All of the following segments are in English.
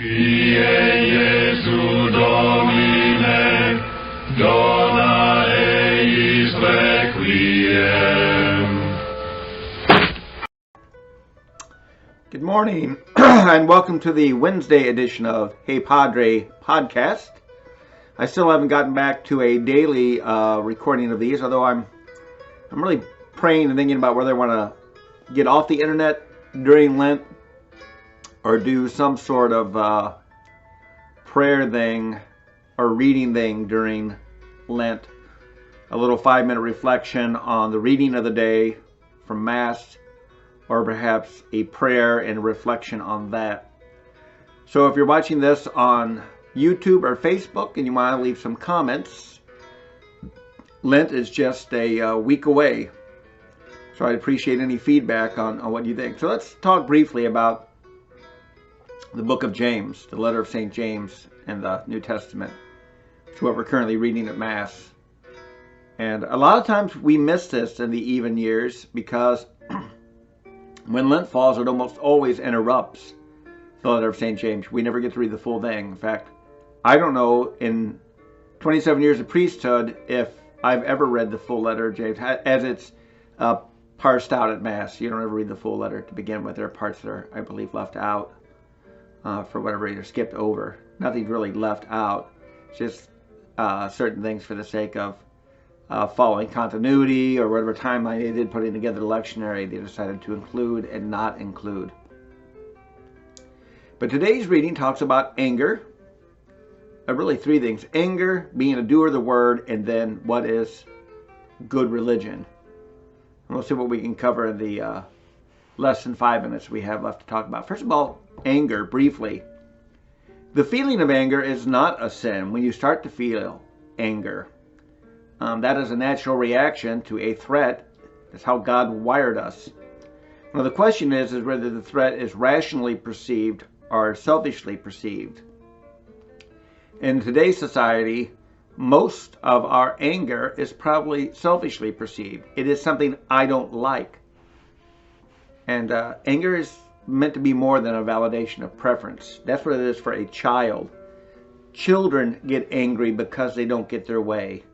Kyrie Jesu Domine, dona eis requiem. Good morning, and welcome to the Wednesday edition of Hey Padre podcast. I still haven't gotten back to a daily recording of these, although I'm really praying and thinking about whether I want to get off the internet during Lent or do some sort of prayer thing or reading thing during Lent. A little 5-minute reflection on the reading of the day from Mass, or perhaps a prayer and reflection on that. So if you're watching this on YouTube or Facebook and you want to leave some comments, Lent is just a week away. So I'd appreciate any feedback on what you think. So let's talk briefly about the book of James, the letter of St. James in the New Testament. It's what we're currently reading at Mass. And a lot of times we miss this in the even years because when Lent falls, it almost always interrupts the letter of St. James. We never get to read the full thing. In fact, I don't know in 27 years of priesthood if I've ever read the full letter of James as it's parsed out at Mass. You don't ever read the full letter to begin with. There are parts that are, I believe, left out for whatever reason, skip over. Nothing's really left out. It's just certain things for the sake of following continuity or whatever timeline they did putting together the lectionary, they decided to include and not include. But today's reading talks about anger. Really 3 things. Anger, being a doer of the word, and then what is good religion. And we'll see what we can cover in the less than 5 minutes we have left to talk about. First of all, anger, briefly. The feeling of anger is not a sin. When you start to feel anger, that is a natural reaction to a threat. That's how God wired us. Now the question is whether the threat is rationally perceived or selfishly perceived. In today's society, most of our anger is probably selfishly perceived. It is something I don't like. And anger is meant to be more than a validation of preference. That's what it is for a child. Children get angry because they don't get their way.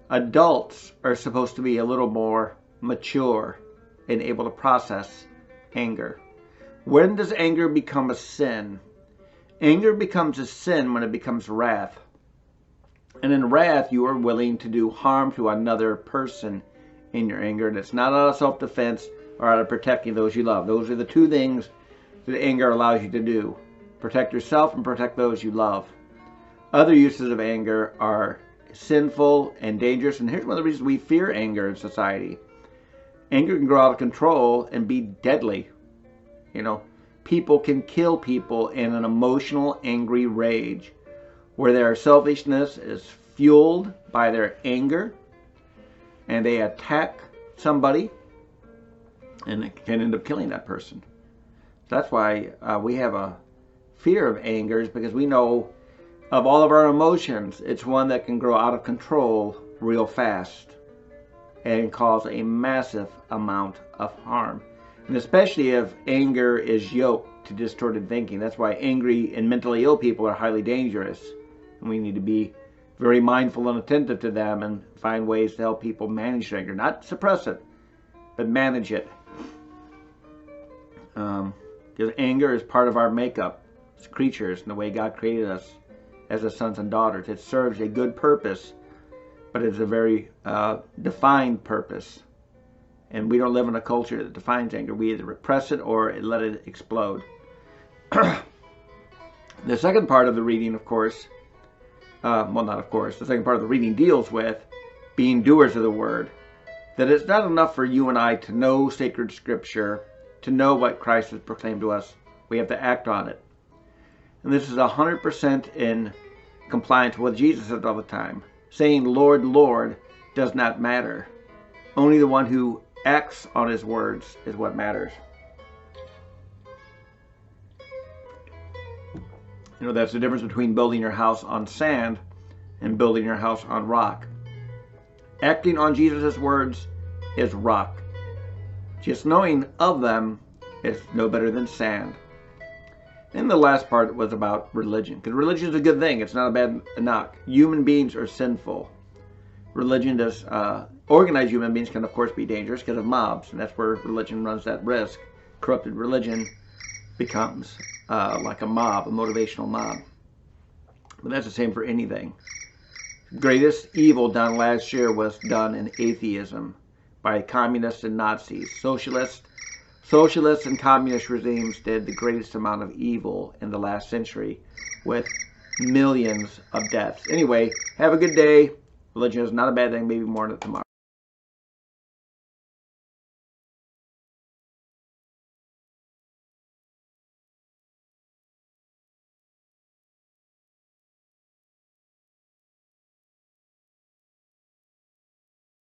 Adults are supposed to be a little more mature and able to process anger. When does anger become a sin? Anger becomes a sin when it becomes wrath. And in wrath, you are willing to do harm to another person in your anger. And it's not out of self-defense or out of protecting those you love. Those are the 2 things that anger allows you to do. Protect yourself and protect those you love. Other uses of anger are sinful and dangerous. And here's one of the reasons we fear anger in society. Anger can grow out of control and be deadly. You know, people can kill people in an emotional, angry rage where their selfishness is fueled by their anger and they attack somebody and it can end up killing that person. That's why we have a fear of anger, is because we know of all of our emotions, it's one that can grow out of control real fast and cause a massive amount of harm. And especially if anger is yoked to distorted thinking. That's why angry and mentally ill people are highly dangerous. And we need to be very mindful and attentive to them and find ways to help people manage anger. Not suppress it, but manage it. Because anger is part of our makeup as creatures and the way God created us as His sons and daughters. It serves a good purpose, but it's a very defined purpose. And we don't live in a culture that defines anger. We either repress it or let it explode. The second part of the reading, of course, the second part of the reading deals with being doers of the word. That it's not enough for you and I to know sacred scripture, to know what Christ has proclaimed to us. We have to act on it. And this is 100% in compliance with what Jesus said all the time. Saying, Lord, Lord, does not matter. Only the one who acts on His words is what matters. You know, that's the difference between building your house on sand and building your house on rock. Acting on Jesus' words is rock. Just knowing of them is no better than sand. And the last part was about religion, because religion is a good thing. It's not a bad knock. Human beings are sinful. Religion does, organized human beings can of course be dangerous because of mobs, and that's where religion runs that risk. Corrupted religion becomes like a mob, a motivational mob. But that's the same for anything. The greatest evil done last year was done in atheism by communists and Nazis. Socialists and communist regimes did the greatest amount of evil in the last century with millions of deaths. Anyway, have a good day. Religion is not a bad thing. Maybe more on it tomorrow.